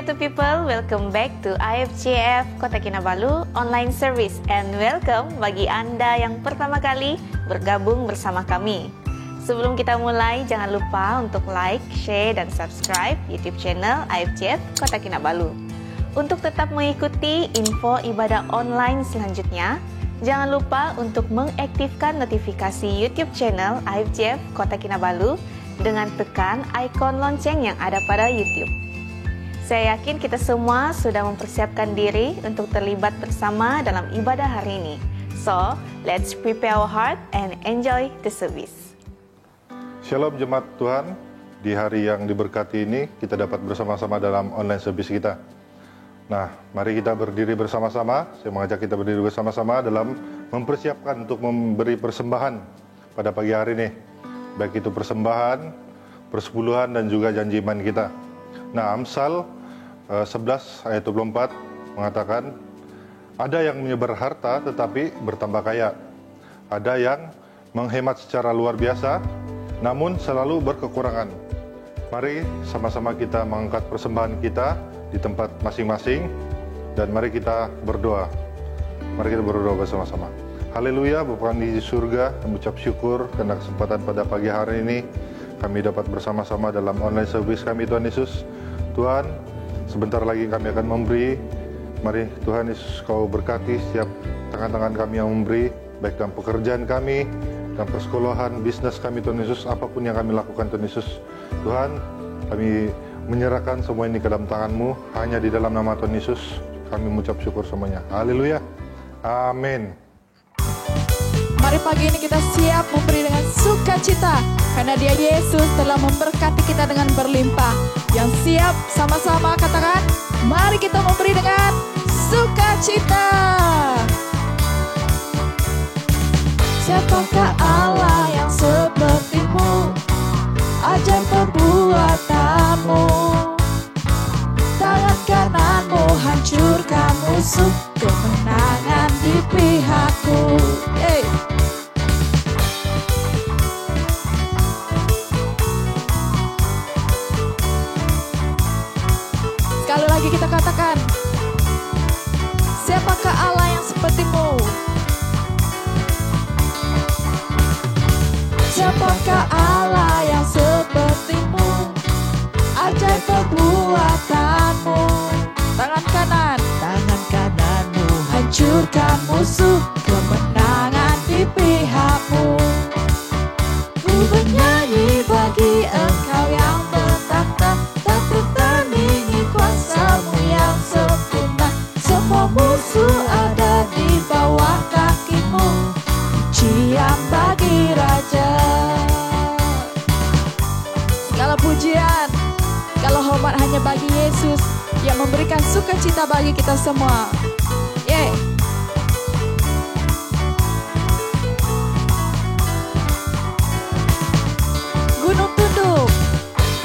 YouTube people, welcome back to IFJF Kota Kinabalu Online Service and welcome bagi Anda yang pertama kali bergabung bersama kami. Sebelum kita mulai, jangan lupa untuk like, share, dan subscribe YouTube channel IFJF Kota Kinabalu. Untuk tetap mengikuti info ibadah online selanjutnya, jangan lupa untuk mengaktifkan notifikasi YouTube channel IFJF Kota Kinabalu dengan tekan ikon lonceng yang ada pada YouTube. Saya yakin kita semua sudah mempersiapkan diri untuk terlibat bersama dalam ibadah hari ini. So, let's prepare our heart and enjoy the service. Shalom jemaat Tuhan, di hari yang diberkati ini kita dapat bersama-sama dalam online service kita. Nah, mari kita berdiri bersama-sama. Saya mengajak kita berdiri bersama-sama dalam mempersiapkan untuk memberi persembahan pada pagi hari ini. Baik itu persembahan, persepuluhan, dan juga janji iman kita. Nah, Amsal 11 ayat 24 mengatakan, ada yang menyebar harta tetapi bertambah kaya. Ada yang menghemat secara luar biasa, namun selalu berkekurangan. Mari sama-sama kita mengangkat persembahan kita di tempat masing-masing, dan mari kita berdoa. Mari kita berdoa bersama-sama. Haleluya, Bapa kami di surga, kami ucap syukur karena kesempatan pada pagi hari ini kami dapat bersama-sama dalam online service kami, Tuhan Yesus. Tuhan, sebentar lagi kami akan memberi. Mari Tuhan Yesus, Kau berkati setiap tangan-tangan kami yang memberi, baik dalam pekerjaan kami, dalam persekolahan, bisnis kami, Tuhan Yesus, apapun yang kami lakukan, Tuhan Yesus. Tuhan, kami menyerahkan semua ini ke dalam tangan-Mu, hanya di dalam nama Tuhan Yesus kami mengucap syukur semuanya. Haleluya. Amin. Mari pagi ini kita siap memberi dengan sukacita, karena Dia Yesus telah memberkati kita dengan berlimpah. Yang siap sama-sama katakan, mari kita memberi dengan sukacita. Siapakah Allah yang seperti-Mu, ajaib perbuatan-Mu, tangan kanan-Mu hancurkan musuh, kemenangan di pihakku. Hey. Sekali lagi kita katakan, siapakah Allah yang seperti-Mu? Siapakah Allah yang seperti-Mu, ajaib perbuatan-Mu, tangan kanan-Mu hancurkan musuh, kemenangan di pihak-Mu. Ku bernyanyi bagi Engkau yang bertahta, tak tertandingi kuasa-Mu yang sempurna. Semua musuh ada di bawah kaki-Mu, pujian bagi Raja. Segala pujian, segala hormat hanya bagi Yesus yang memberikan sukacita bagi kita semua. Yeay.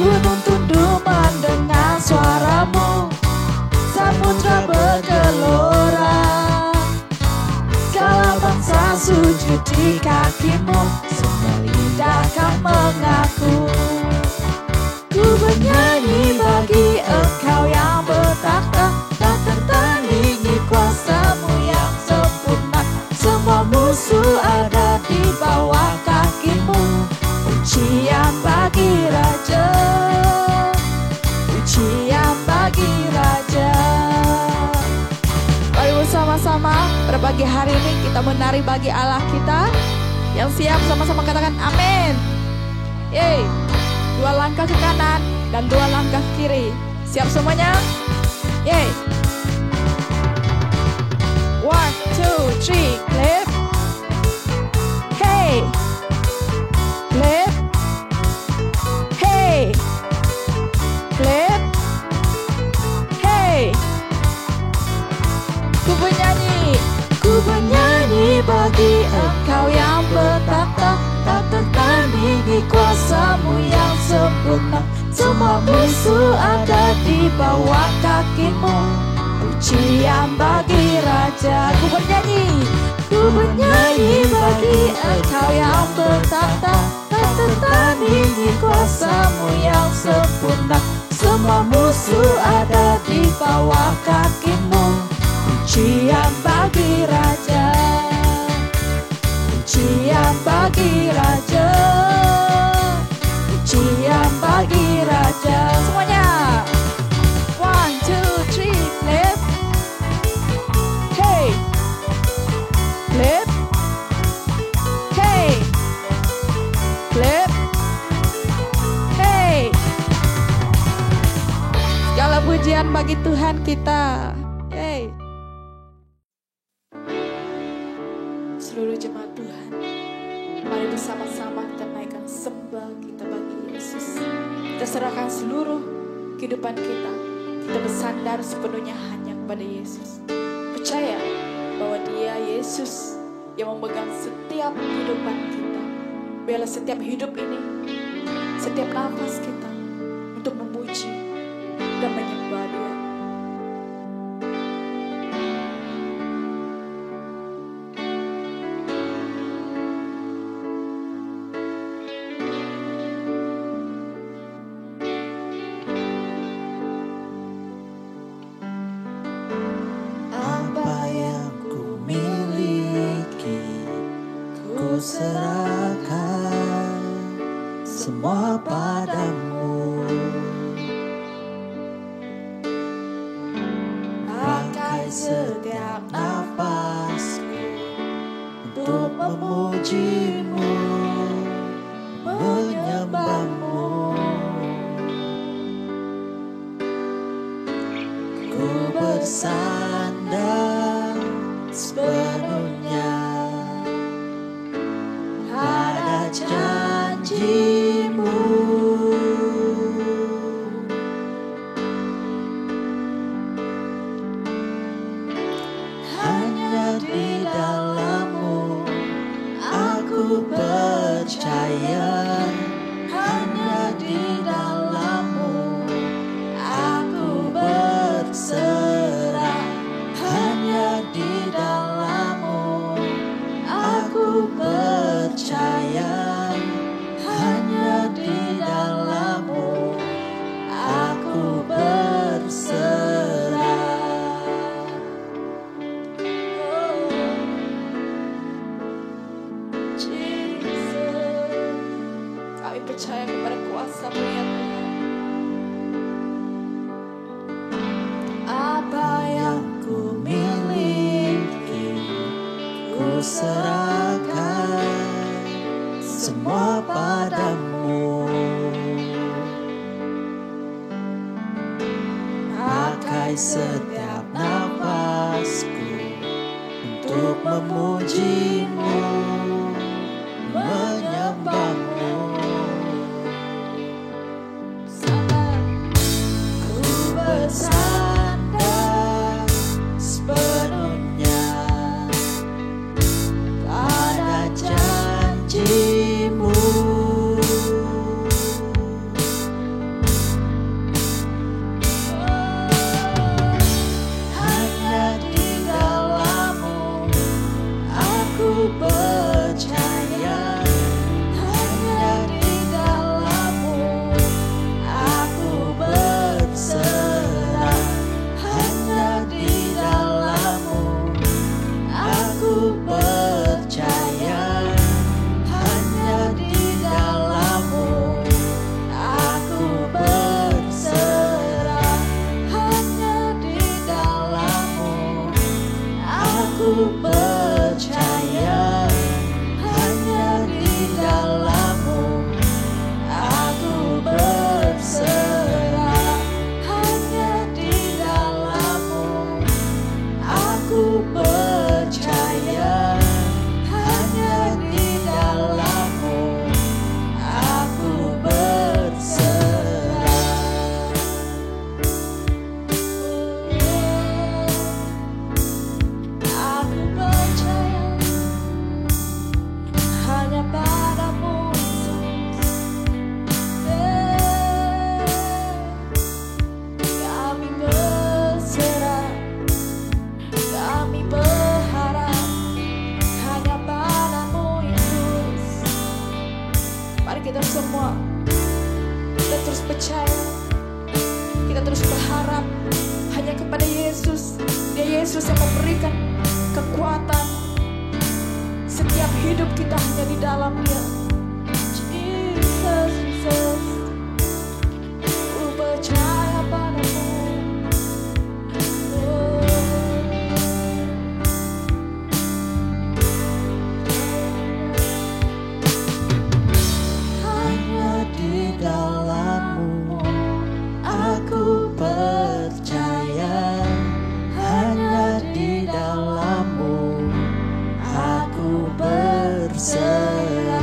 Gunung tunduk mendengar suara-Mu, samudra bergelora, segala bangsa sujud di kaki-Mu, semua lidah akan mengaku. Ku bernyanyi bagi Engkau yang bertahta, tak tertandingi kuasa-Mu yang sempurna. Semua musuh ada di bawah kaki-Mu, pujian bagi Raja, pujian bagi Raja. Mari bersama-sama pada pagi hari ini kita menari bagi Allah kita. Yang siap sama-sama katakan amin. Yeay. 2 langkah ke kanan dan 2 langkah ke kiri. Siap semuanya? Yeay. 1, 2, 3, clap. Hey. Clap. Hey. Clap. Hey. Ku bernyanyi bagi Engkau yang bertahta, tak tertandingi kuasa-Mu yang sempurna. Semua musuh ada di bawah kaki-Mu, pujian bagi Raja. Ku bernyanyi bagi Engkau yang bertahta, tak tertandingi kuasa-Mu yang sempurna. Semua musuh ada di bawah kakimu. Pujian bagi Raja, pujian bagi Raja, pujian bagi Raja. Semuanya 1, 2, 3 clap. Hey, clap. Hey, clap. Hey. Segala pujian bagi Tuhan kita. Hey. Seluruh jemaat Tuhan, mari bersama-sama kita naikkan sembah kita bagi Yesus. Kita serahkan seluruh kehidupan kita. Kita bersandar sepenuhnya hanya kepada Yesus. Percaya bahwa Dia Yesus yang memegang setiap kehidupan kita. Biarlah setiap hidup ini, setiap nafas kita untuk memuji dan menyembah Dia. Apa yang ku miliki, ku serahkan semua padamu. Pakai setiap nafasku untuk memujimu, menyembahmu. Ku bersandar sepenuhnya pada janjimu. Hanya di dalam-Mu aku percaya. Hanya di dalam-Mu aku berserah. Hanya di dalam-Mu aku percaya. Hanya di dalam-Mu aku berserah. Jesus, kami percaya kepada kuasa-Mu ya Tuhan. Apa yang ku miliki, ku serahkan semua padamu. Pakai setiap nafasku untuk memujimu, menyembahmu. Ku bersandar sepenuhnya pada janjimu. Hanya di dalam-Mu aku percaya. Hanya di dalam-Mu aku berserah. Hanya di dalam-Mu aku percaya. Hanya di dalam-Mu aku berserah. Hanya di dalam-Mu aku percaya. Hanya di dalam-Mu aku berserah. Hanya di dalam-Mu aku percaya. Hanya di dalam-Mu aku berserah. Aku percaya hanya padamu, Yesus. Kami berserah, kami berharap hanya padamu, Yesus. Mari kita semua, kita terus percaya Kita terus berharap hanya kepada Yesus. Dia Yesus yang memberikan kekuatan. Setiap hidup kita hanya di dalam Dia. Jesus, Jesus, ku percaya padamu. Hanya di dalam-Mu aku percaya, hanya di dalam-Mu aku berserah,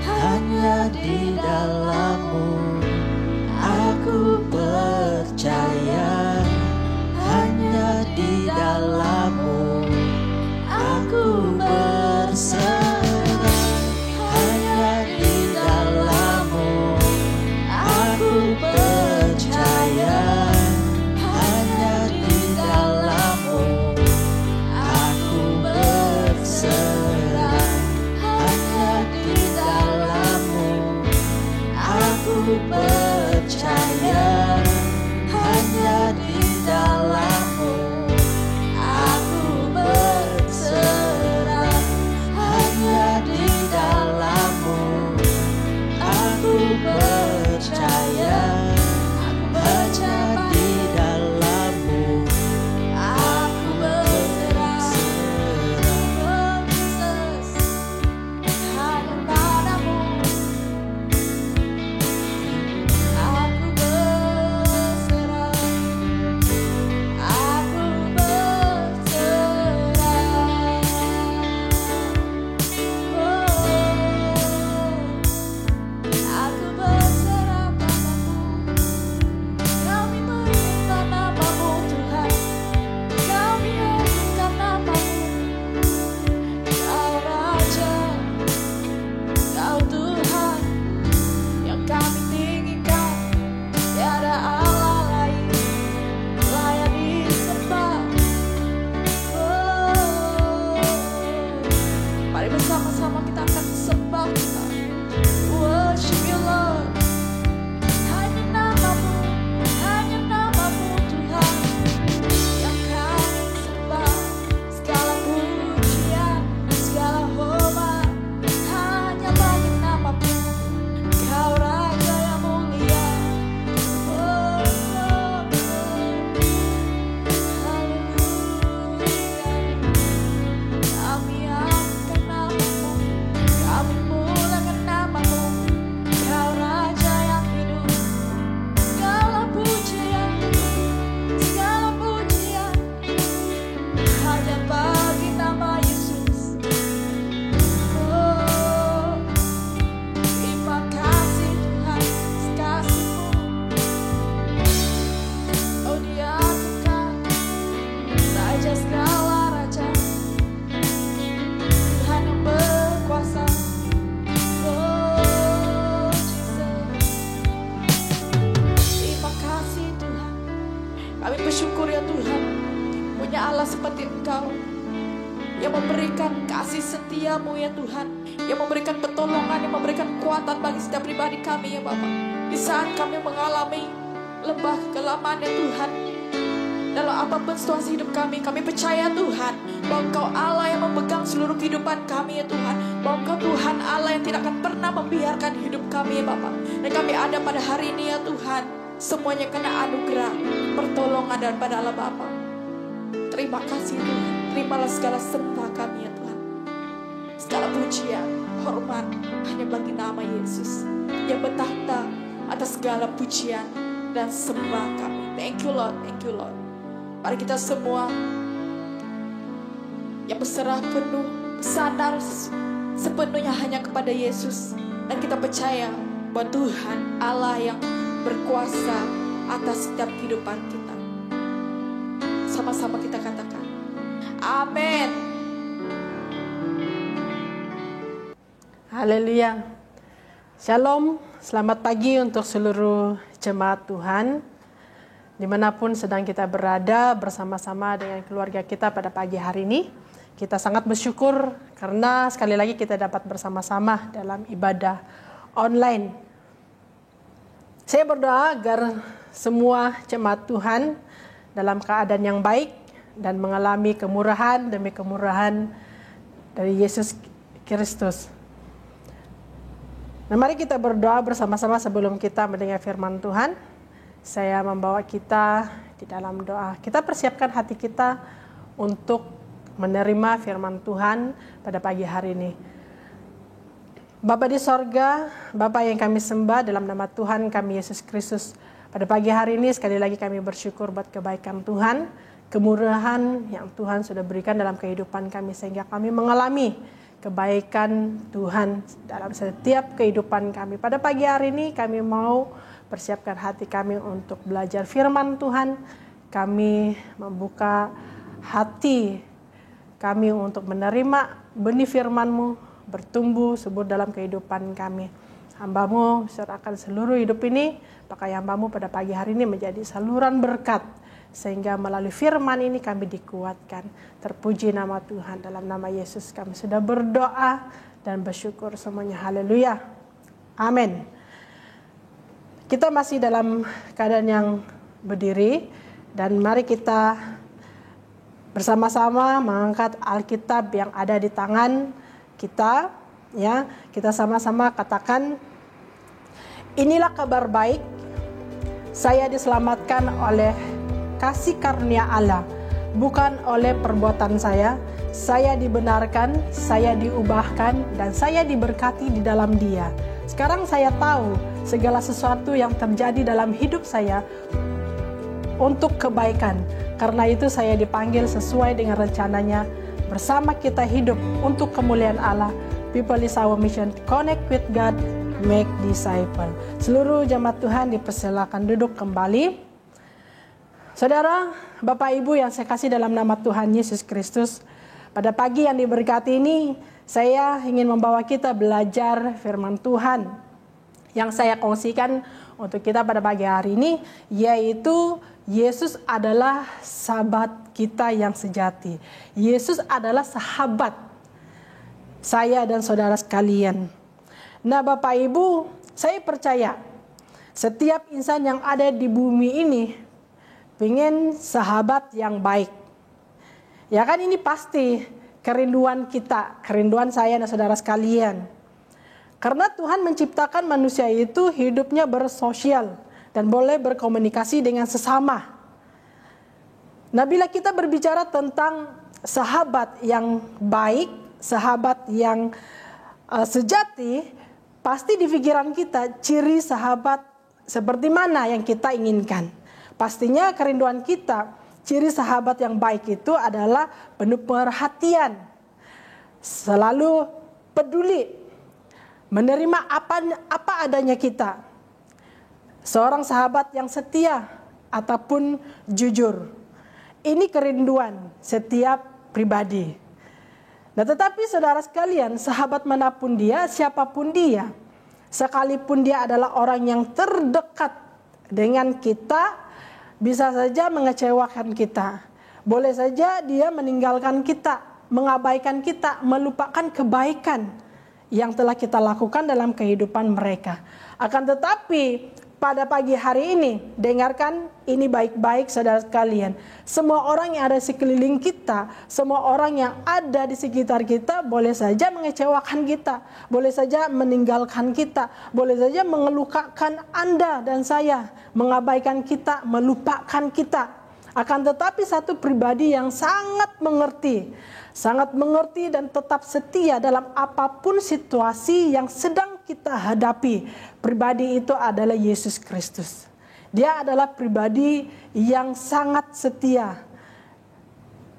hanya di dalam-Mu aku percaya, hanya di dalam-Mu aku berserah, hanya di dalam-Mu aku percaya, hanya di dalam-Mu aku berserah, hanya di dalam-Mu aku percaya, hanya di dalam-Mu aku berserah, hanya di dalam-Mu aku percaya, hanya di dalam-Mu aku berserah. Oh Jesus, hanya padamu aku berserah, aku berserah. Aku berserah padamu. Kami menginginkan nama-Mu Tuhan, kami menginginkan nama-Mu. Kau Raja, Kau Tuhan yang kami tinggikan. Tiada Allah lain layak disembah. Mari bersama-sama kita akan sembah Tuhan. Worship you Lord. Hanya nama-Mu Tuhan yang kami sembah. Segala pujian, segala hormat hanya bagi nama-Mu. Kau Raja yang mulia. Oh, haleluya. Kami angkat nama-Mu, kami muliakan nama-Mu. Kau Raja yang hidup. Segala pujian hanya bagi nama Yesus. Oh, terima kasih Tuhan atas kasih-Mu. Oh, Dia bukan Raja segala raja, Tuhan yang berkuasa. Oh Jesus, terima kasih Tuhan. Kami bersyukur ya Tuhan, punya Allah seperti Engkau yang memberikan kasih setia-Mu ya Tuhan, yang memberikan pertolongan, yang memberikan kekuatan bagi setiap pribadi kami ya Bapa. Di saat kami mengalami lembah kegelapan ya Tuhan, dalam apapun situasi hidup kami percaya Tuhan bahwa Engkau Allah yang memegang seluruh kehidupan kami ya Tuhan, bahwa Engkau Tuhan Allah yang tidak akan pernah membiarkan hidup kami ya Bapa. Dan kami ada pada hari ini ya Tuhan, semuanya kena anugerah pertolongan daripada Allah Bapa. Terima kasih Tuhan, terimalah segala sembah kami ya Tuhan. Segala pujian, hormat hanya bagi nama Yesus yang bertahta atas segala pujian dan sembah kami. Thank you Lord, thank you Lord. Mari kita semua yang berserah penuh, sadar sepenuhnya hanya kepada Yesus. Dan kita percaya bahwa Tuhan Allah yang berkuasa atas setiap kehidupan kita. Sama-sama kita katakan, amin. Haleluya. Shalom, selamat pagi untuk seluruh jemaat Tuhan. Dimanapun sedang kita berada bersama-sama dengan keluarga kita pada pagi hari ini. Kita sangat bersyukur karena sekali lagi kita dapat bersama-sama dalam ibadah online. Saya berdoa agar semua jemaat Tuhan dalam keadaan yang baik dan mengalami kemurahan demi kemurahan dari Yesus Kristus. Nah, mari kita berdoa bersama-sama sebelum kita mendengar firman Tuhan. Saya membawa kita di dalam doa. Kita persiapkan hati kita untuk menerima firman Tuhan pada pagi hari ini. Bapa di sorga, Bapa yang kami sembah dalam nama Tuhan kami Yesus Kristus. Pada pagi hari ini sekali lagi kami bersyukur buat kebaikan Tuhan, kemurahan yang Tuhan sudah berikan dalam kehidupan kami sehingga kami mengalami kebaikan Tuhan dalam setiap kehidupan kami. Pada pagi hari ini kami mau persiapkan hati kami untuk belajar firman Tuhan. Kami membuka hati kami untuk menerima benih firman-Mu bertumbuh subur dalam kehidupan kami. Hamba-Mu serahkan seluruh hidup ini, pakai hamba-Mu pada pagi hari ini menjadi saluran berkat, sehingga melalui firman ini kami dikuatkan. Terpuji nama Tuhan, dalam nama Yesus kami sudah berdoa dan bersyukur semuanya. Haleluya. Amin. Kita masih dalam keadaan yang berdiri dan mari kita bersama-sama mengangkat Alkitab yang ada di tangan kita, ya. Kita sama-sama katakan, inilah kabar baik, saya diselamatkan oleh kasih karunia Allah, bukan oleh perbuatan saya dibenarkan, saya diubahkan, dan saya diberkati di dalam Dia. Sekarang saya tahu segala sesuatu yang terjadi dalam hidup saya untuk kebaikan. Karena itu saya dipanggil sesuai dengan rencananya. Bersama kita hidup untuk kemuliaan Allah. People is our mission. Connect with God, make disciple. Seluruh jemaat Tuhan dipersilakan duduk kembali. Saudara, Bapak Ibu yang saya kasih dalam nama Tuhan Yesus Kristus, pada pagi yang diberkati ini, saya ingin membawa kita belajar firman Tuhan. Yang saya kongsikan untuk kita pada pagi hari ini, yaitu Yesus adalah sahabat kita yang sejati. Yesus adalah sahabat saya dan saudara sekalian. Nah, Bapak Ibu, saya percaya setiap insan yang ada di bumi ini pengen sahabat yang baik. Ya kan, ini pasti kerinduan kita, kerinduan saya dan saudara sekalian. Karena Tuhan menciptakan manusia itu hidupnya bersosial dan boleh berkomunikasi dengan sesama. Nah, bila kita berbicara tentang sahabat yang baik, sahabat yang sejati, pasti di pikiran kita ciri sahabat seperti mana yang kita inginkan. Pastinya kerinduan kita, ciri sahabat yang baik itu adalah penuh perhatian, selalu peduli, menerima apa adanya kita. Seorang sahabat yang setia ataupun jujur. Ini kerinduan setiap pribadi. Nah, tetapi saudara sekalian, sahabat manapun dia, siapapun dia, sekalipun dia adalah orang yang terdekat dengan kita, bisa saja mengecewakan kita. Boleh saja dia meninggalkan kita, mengabaikan kita, melupakan kebaikan yang telah kita lakukan dalam kehidupan mereka. Akan tetapi pada pagi hari ini, dengarkan ini baik-baik saudara sekalian. Semua orang yang ada di sekeliling kita, semua orang yang ada di sekitar kita boleh saja mengecewakan kita, boleh saja meninggalkan kita, boleh saja mengelukakan Anda dan saya, mengabaikan kita, melupakan kita. Akan tetapi satu pribadi yang sangat mengerti dan tetap setia dalam apapun situasi yang sedang kita hadapi. Pribadi itu adalah Yesus Kristus. Dia adalah pribadi yang sangat setia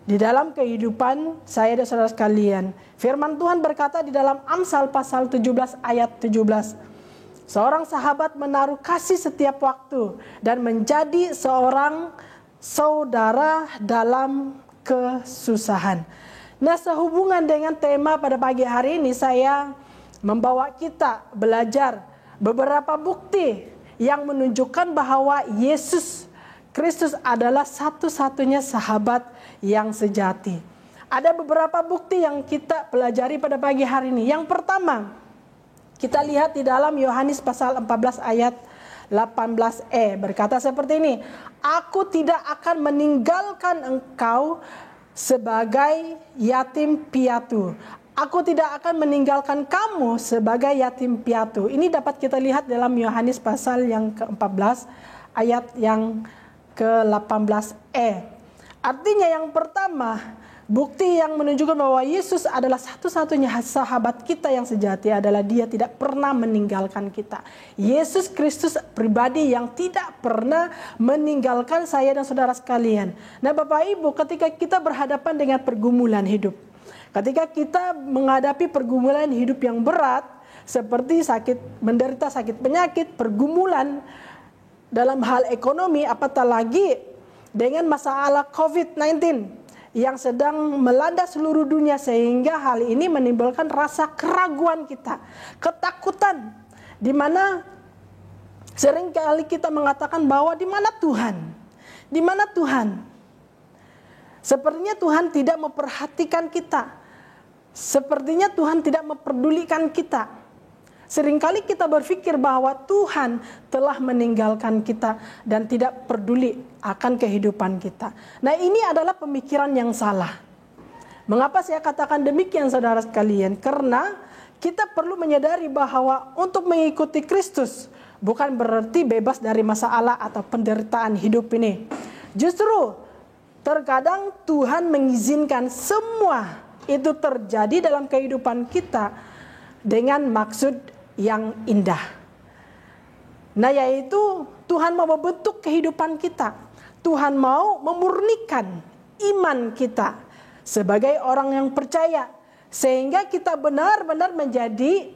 di dalam kehidupan saya dan saudara sekalian. Firman Tuhan berkata di dalam Amsal pasal 17 ayat 17. Seorang sahabat menaruh kasih setiap waktu dan menjadi seorang saudara dalam kesusahan. Nah, sehubungan dengan tema pada pagi hari ini, saya membawa kita belajar beberapa bukti yang menunjukkan bahwa Yesus Kristus adalah satu-satunya sahabat yang sejati. Ada beberapa bukti yang kita pelajari pada pagi hari ini. Yang pertama, kita lihat di dalam Yohanes pasal 14 ayat 18e berkata seperti ini. Aku tidak akan meninggalkan engkau sebagai yatim piatu. Aku tidak akan meninggalkan kamu sebagai yatim piatu. Ini dapat kita lihat dalam Yohanes pasal yang ke-14 ayat yang ke-18e. Artinya yang pertama, bukti yang menunjukkan bahwa Yesus adalah satu-satunya sahabat kita yang sejati adalah Dia tidak pernah meninggalkan kita. Yesus Kristus pribadi yang tidak pernah meninggalkan saya dan saudara sekalian. Nah Bapak Ibu, ketika kita berhadapan dengan pergumulan hidup, ketika kita menghadapi pergumulan hidup yang berat, seperti menderita sakit penyakit, pergumulan dalam hal ekonomi, apatah lagi dengan masalah COVID-19 yang sedang melanda seluruh dunia, sehingga hal ini menimbulkan rasa keraguan kita, ketakutan, di mana seringkali kita mengatakan bahwa di mana Tuhan? Di mana Tuhan? Sepertinya Tuhan tidak memperhatikan kita. Sepertinya Tuhan tidak memperdulikan kita. Seringkali kita berpikir bahwa Tuhan telah meninggalkan kita dan tidak peduli akan kehidupan kita. Nah, ini adalah pemikiran yang salah. Mengapa saya katakan demikian saudara sekalian? Karena kita perlu menyadari bahwa untuk mengikuti Kristus bukan berarti bebas dari masalah atau penderitaan hidup ini. Justru terkadang Tuhan mengizinkan semua itu terjadi dalam kehidupan kita dengan maksud yang indah. Nah, yaitu Tuhan mau membentuk kehidupan kita. Tuhan mau memurnikan iman kita sebagai orang yang percaya, sehingga kita benar-benar menjadi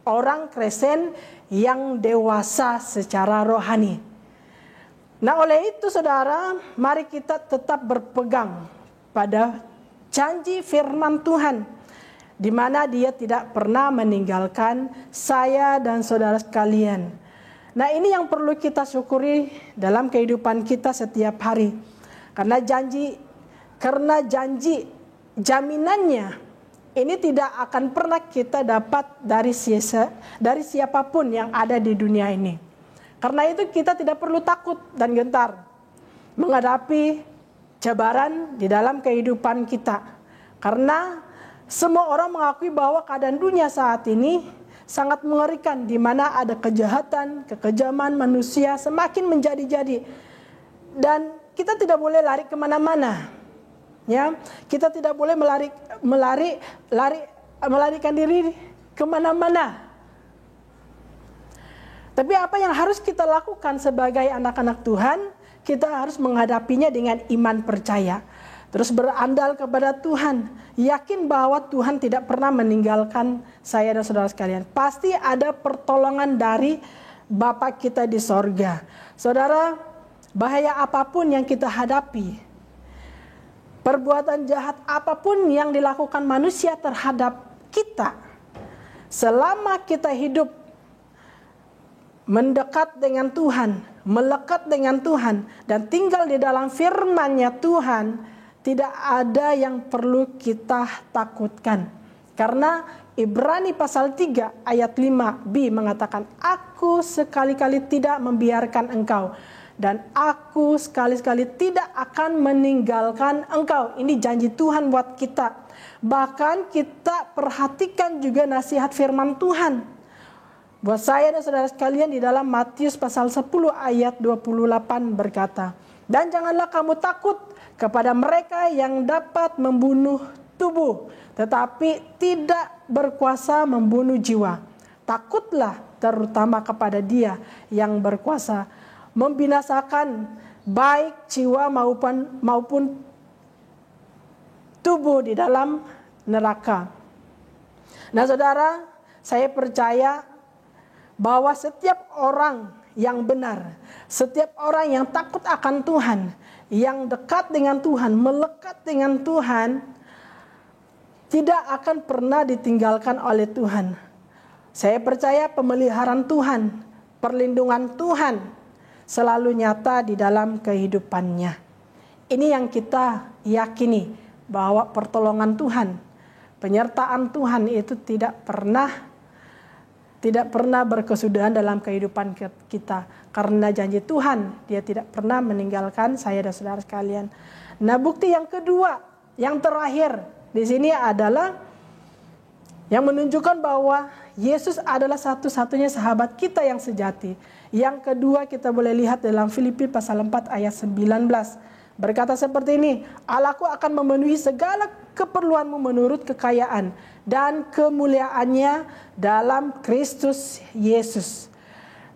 orang Kristen yang dewasa secara rohani. Nah, oleh itu saudara, mari kita tetap berpegang pada janji firman Tuhan, di mana Dia tidak pernah meninggalkan saya dan saudara sekalian. Nah, ini yang perlu kita syukuri dalam kehidupan kita setiap hari. Karena janji jaminannya ini tidak akan pernah kita dapat dari siapapun yang ada di dunia ini. Karena itu kita tidak perlu takut dan gentar menghadapi cabaran di dalam kehidupan kita. Karena semua orang mengakui bahwa keadaan dunia saat ini sangat mengerikan, di mana ada kejahatan, kekejaman manusia semakin menjadi-jadi. Dan kita tidak boleh lari kemana-mana. Ya, kita tidak boleh melarikan diri kemana-mana. Tapi apa yang harus kita lakukan sebagai anak-anak Tuhan? Kita harus menghadapinya dengan iman percaya. Terus berandal kepada Tuhan. Yakin bahwa Tuhan tidak pernah meninggalkan saya dan saudara sekalian. Pasti ada pertolongan dari Bapa kita di sorga. Saudara, bahaya apapun yang kita hadapi, perbuatan jahat apapun yang dilakukan manusia terhadap kita, selama kita hidup mendekat dengan Tuhan, melekat dengan Tuhan, dan tinggal di dalam firman-Nya Tuhan, tidak ada yang perlu kita takutkan. Karena Ibrani pasal 3 ayat 5b mengatakan, aku sekali-kali tidak membiarkan engkau, dan aku sekali-kali tidak akan meninggalkan engkau. Ini janji Tuhan buat kita. Bahkan kita perhatikan juga nasihat firman Tuhan buat saya dan saudara sekalian di dalam Matius pasal 10 ayat 28 berkata, dan janganlah kamu takut kepada mereka yang dapat membunuh tubuh, tetapi tidak berkuasa membunuh jiwa. Takutlah terutama kepada Dia yang berkuasa membinasakan baik jiwa maupun tubuh di dalam neraka. Nah saudara, saya percaya bahwa setiap orang yang benar, setiap orang yang takut akan Tuhan, yang dekat dengan Tuhan, melekat dengan Tuhan, tidak akan pernah ditinggalkan oleh Tuhan. Saya percaya pemeliharaan Tuhan, perlindungan Tuhan selalu nyata di dalam kehidupannya. Ini yang kita yakini, bahwa pertolongan Tuhan, penyertaan Tuhan itu tidak pernah tidak pernah berkesudahan dalam kehidupan kita. Karena janji Tuhan, Dia tidak pernah meninggalkan saya dan saudara sekalian. Nah, bukti yang kedua, yang terakhir di sini adalah yang menunjukkan bahwa Yesus adalah satu-satunya sahabat kita yang sejati. Yang kedua kita boleh lihat dalam Filipi pasal 4 ayat 19. Berkata seperti ini, Allahku akan memenuhi segala keperluanmu menurut kekayaan dan kemuliaannya dalam Kristus Yesus.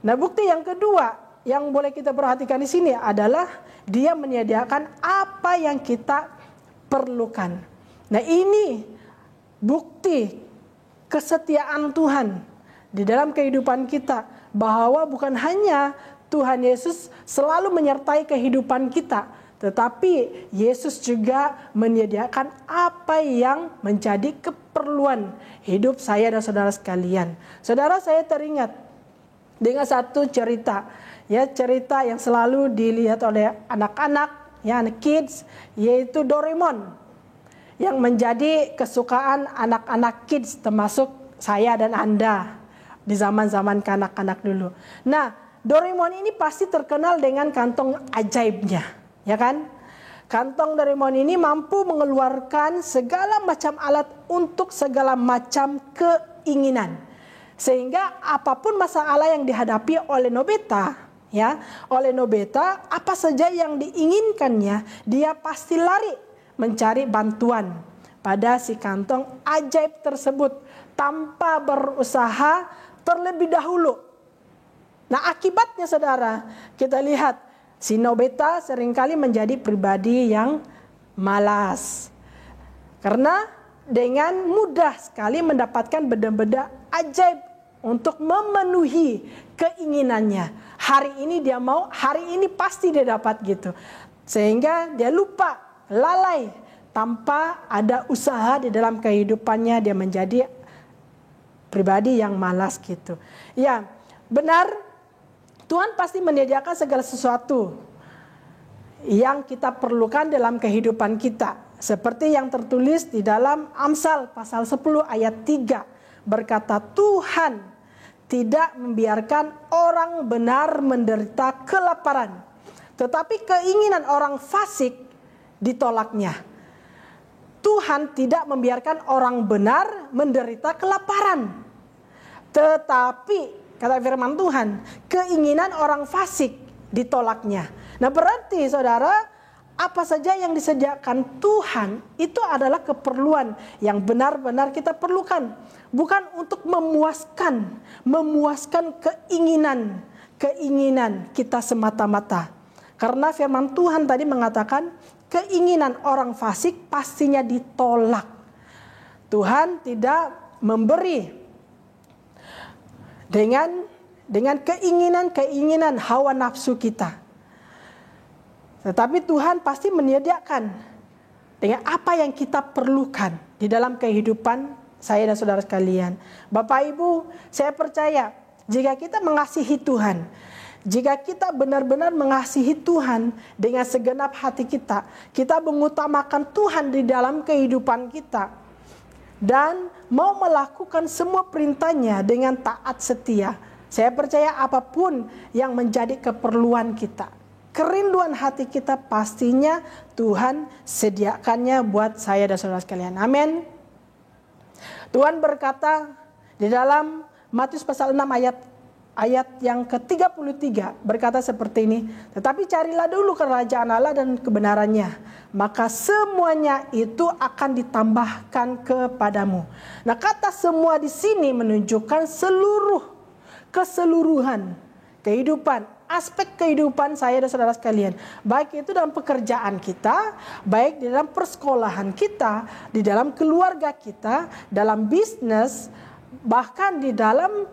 Nah, bukti yang kedua yang boleh kita perhatikan di sini adalah Dia menyediakan apa yang kita perlukan. Nah, ini bukti kesetiaan Tuhan di dalam kehidupan kita, bahwa bukan hanya Tuhan Yesus selalu menyertai kehidupan kita, tetapi Yesus juga menyediakan apa yang menjadi keperluan hidup saya dan saudara sekalian. Saudara, saya teringat dengan satu cerita, ya, cerita yang selalu dilihat oleh anak-anak, ya, anak kids, yaitu Doraemon, yang menjadi kesukaan anak-anak kids, termasuk saya dan Anda di zaman-zaman kanak-kanak dulu. Nah, Doraemon ini pasti terkenal dengan kantong ajaibnya, ya kan? Kantong Doraemon ini mampu mengeluarkan segala macam alat untuk segala macam keinginan. Sehingga apapun masalah yang dihadapi oleh Nobita, ya, oleh Nobita, apa saja yang diinginkannya, dia pasti lari mencari bantuan pada si kantong ajaib tersebut tanpa berusaha terlebih dahulu. Nah, akibatnya saudara, kita lihat si Nobita seringkali menjadi pribadi yang malas. Karena dengan mudah sekali mendapatkan benda-benda ajaib untuk memenuhi keinginannya. Hari ini dia mau, hari ini pasti dia dapat gitu. Sehingga dia lupa, lalai, tanpa ada usaha di dalam kehidupannya, dia menjadi pribadi yang malas gitu. Ya, benar, Tuhan pasti menyediakan segala sesuatu yang kita perlukan dalam kehidupan kita. Seperti yang tertulis di dalam Amsal pasal 10 ayat 3. Berkata, Tuhan tidak membiarkan orang benar menderita kelaparan, tetapi keinginan orang fasik ditolaknya. Tuhan tidak membiarkan orang benar menderita kelaparan, tetapi kata firman Tuhan, keinginan orang fasik ditolaknya. Nah, berarti saudara, apa saja yang disediakan Tuhan itu adalah keperluan yang benar-benar kita perlukan. Bukan untuk memuaskan keinginan kita semata-mata. Karena firman Tuhan tadi mengatakan keinginan orang fasik pastinya ditolak. Tuhan tidak memberi dengan keinginan hawa nafsu kita. Tetapi Tuhan pasti menyediakan dengan apa yang kita perlukan di dalam kehidupan saya dan saudara sekalian. Bapak Ibu, saya percaya jika kita mengasihi Tuhan, jika kita benar-benar mengasihi Tuhan dengan segenap hati kita, kita mengutamakan Tuhan di dalam kehidupan kita, dan mau melakukan semua perintahnya dengan taat setia, saya percaya apapun yang menjadi keperluan kita, kerinduan hati kita, pastinya Tuhan sediakannya buat saya dan saudara sekalian. Amin. Tuhan berkata di dalam Matius pasal 6 ayat yang ke-33 berkata seperti ini. Tetapi carilah dulu kerajaan Allah dan kebenarannya, maka semuanya itu akan ditambahkan kepadamu. Nah, kata semua di sini menunjukkan keseluruhan kehidupan, aspek kehidupan saya dan saudara sekalian. Baik itu dalam pekerjaan kita, baik di dalam persekolahan kita, di dalam keluarga kita, dalam bisnis, bahkan di dalam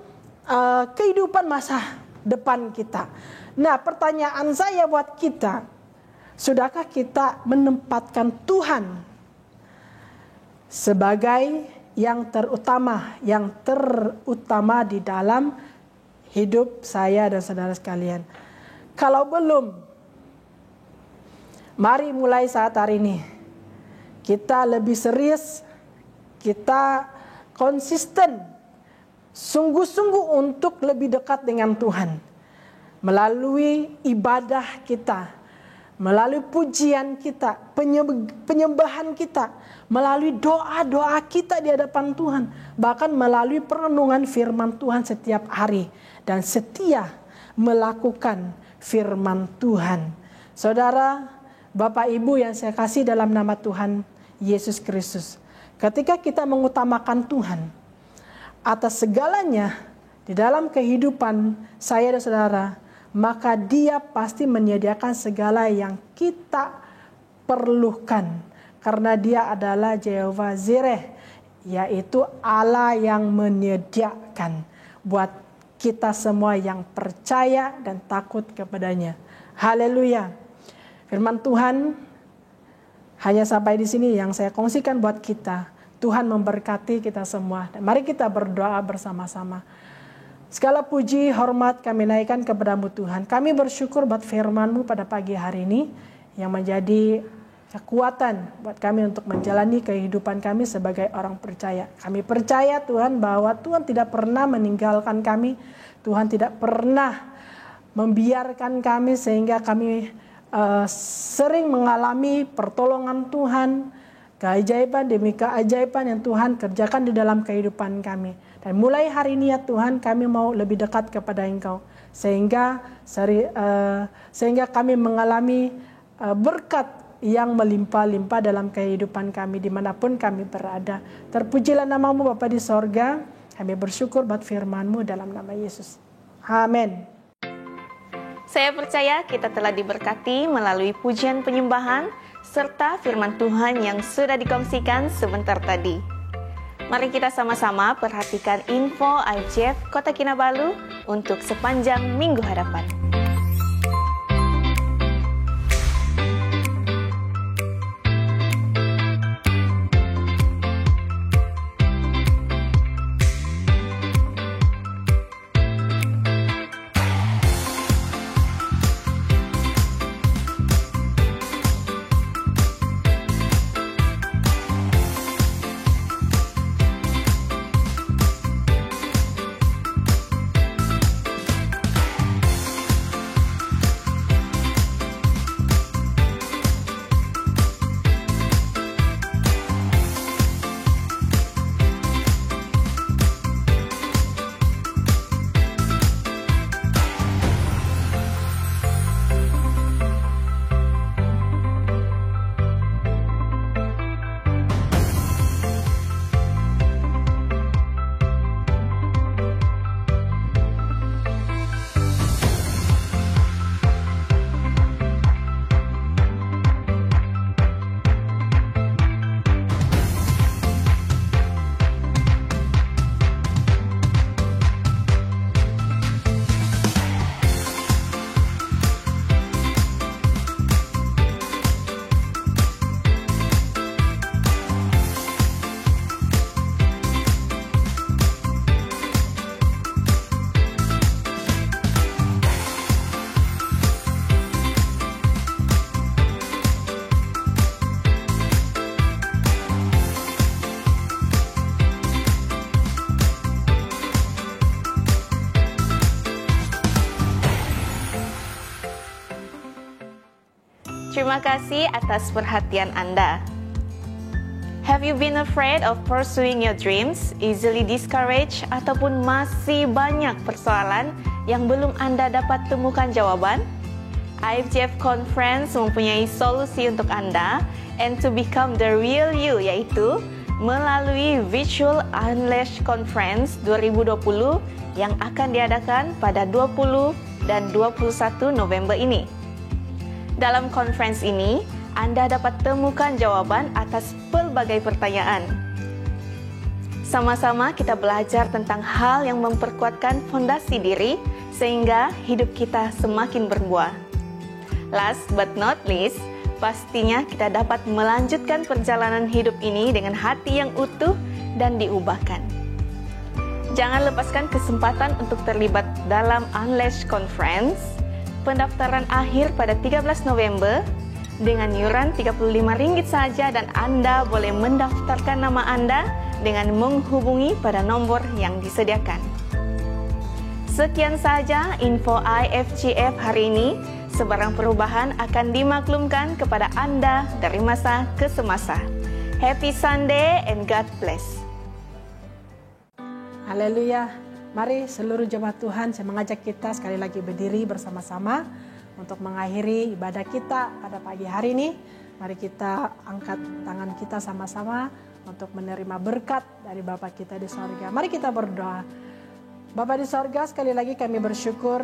kehidupan masa depan kita. Nah, pertanyaan saya buat kita, sudahkah kita menempatkan Tuhan sebagai yang terutama di dalam hidup saya dan saudara sekalian? Kalau belum, mari mulai saat hari ini kita lebih serius, kita konsisten sungguh-sungguh untuk lebih dekat dengan Tuhan. Melalui ibadah kita, melalui pujian kita, penyembahan kita, melalui doa-doa kita di hadapan Tuhan, bahkan melalui perenungan firman Tuhan setiap hari, dan setia melakukan firman Tuhan. Saudara, Bapak Ibu yang saya kasih dalam nama Tuhan Yesus Kristus, ketika kita mengutamakan Tuhan atas segalanya di dalam kehidupan saya dan saudara, maka Dia pasti menyediakan segala yang kita perlukan. Karena Dia adalah Jehovah Jireh, yaitu Allah yang menyediakan buat kita semua yang percaya dan takut kepadanya. Haleluya. Firman Tuhan hanya sampai di sini yang saya kongsikan buat kita. Tuhan memberkati kita semua. Dan mari kita berdoa bersama-sama. Segala puji, hormat kami naikkan kepada-Mu Tuhan. Kami bersyukur buat firman-Mu pada pagi hari ini yang menjadi kekuatan buat kami untuk menjalani kehidupan kami sebagai orang percaya. Kami percaya Tuhan bahwa Tuhan tidak pernah meninggalkan kami. Tuhan tidak pernah membiarkan kami sehingga kami sering mengalami pertolongan Tuhan, keajaiban demi keajaiban yang Tuhan kerjakan di dalam kehidupan kami. Dan mulai hari ini ya Tuhan, kami mau lebih dekat kepada Engkau. Sehingga kami mengalami berkat yang melimpah-limpah dalam kehidupan kami dimanapun kami berada. Terpujilah nama-Mu Bapa di sorga. Kami bersyukur buat firman-Mu dalam nama Yesus. Amin. Saya percaya kita telah diberkati melalui pujian penyembahan serta firman Tuhan yang sudah dikongsikan sebentar tadi. Mari kita sama-sama perhatikan info IFJF Kota Kinabalu untuk sepanjang minggu hadapan. Terima kasih atas perhatian Anda. Have you been afraid of pursuing your dreams, easily discouraged, ataupun masih banyak persoalan yang belum Anda dapat temukan jawaban? IFJF Conference mempunyai solusi untuk Anda and to become the real you, yaitu melalui Virtual Unleash Conference 2020 yang akan diadakan pada 20 dan 21 November ini. Dalam conference ini, Anda dapat temukan jawaban atas pelbagai pertanyaan. Sama-sama kita belajar tentang hal yang memperkuatkan fondasi diri sehingga hidup kita semakin berbuah. Last but not least, pastinya kita dapat melanjutkan perjalanan hidup ini dengan hati yang utuh dan diubahkan. Jangan lepaskan kesempatan untuk terlibat dalam Unleash Conference. Pendaftaran akhir pada 13 November dengan iuran Rp35 saja dan Anda boleh mendaftarkan nama Anda dengan menghubungi pada nomor yang disediakan. Sekian saja info IFGF hari ini. Sebarang perubahan akan dimaklumkan kepada Anda dari masa ke semasa. Happy Sunday and God bless. Haleluya. Mari seluruh jemaat Tuhan, saya mengajak kita sekali lagi berdiri bersama-sama untuk mengakhiri ibadah kita pada pagi hari ini. Mari kita angkat tangan kita sama-sama untuk menerima berkat dari Bapa kita di sorga. Mari kita berdoa. Bapa di sorga, sekali lagi kami bersyukur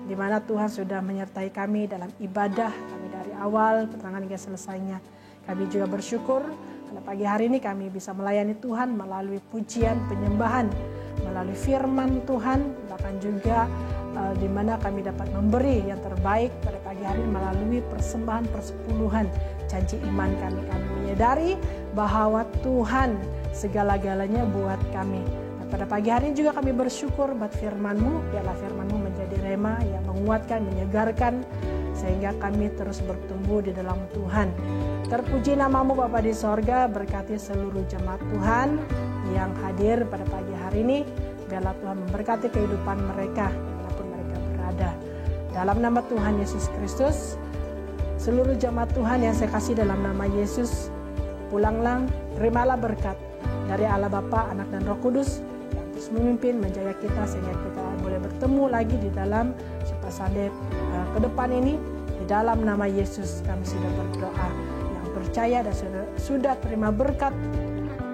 di mana Tuhan sudah menyertai kami dalam ibadah kami dari awal pertengahan hingga selesainya. Kami juga bersyukur pada pagi hari ini kami bisa melayani Tuhan melalui pujian, penyembahan, melalui firman Tuhan, bahkan juga di mana kami dapat memberi yang terbaik pada pagi hari ini melalui persembahan persepuluhan janji iman kami. Kami menyadari bahwa Tuhan segala-galanya buat kami. Pada pagi hari ini juga kami bersyukur buat firman-Mu, biarlah firman-Mu menjadi rema yang menguatkan, menyegarkan, sehingga kami terus bertumbuh di dalam Tuhan. Terpuji nama-Mu Bapa di sorga, berkati seluruh jemaat Tuhan yang hadir pada pagi hari ini, biarlah Tuhan memberkati kehidupan mereka, dimanapun mereka berada. Dalam nama Tuhan Yesus Kristus, seluruh jemaat Tuhan yang saya kasih dalam nama Yesus, pulanglah, terimalah berkat dari Allah Bapa, Anak dan Roh Kudus, terus memimpin, menjaga kita sehingga kita boleh bertemu lagi di dalam Super Sunday ke depan ini. Di dalam nama Yesus kami sudah berdoa. Yang percaya dan sudah terima berkat,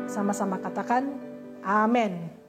sama-sama katakan amin.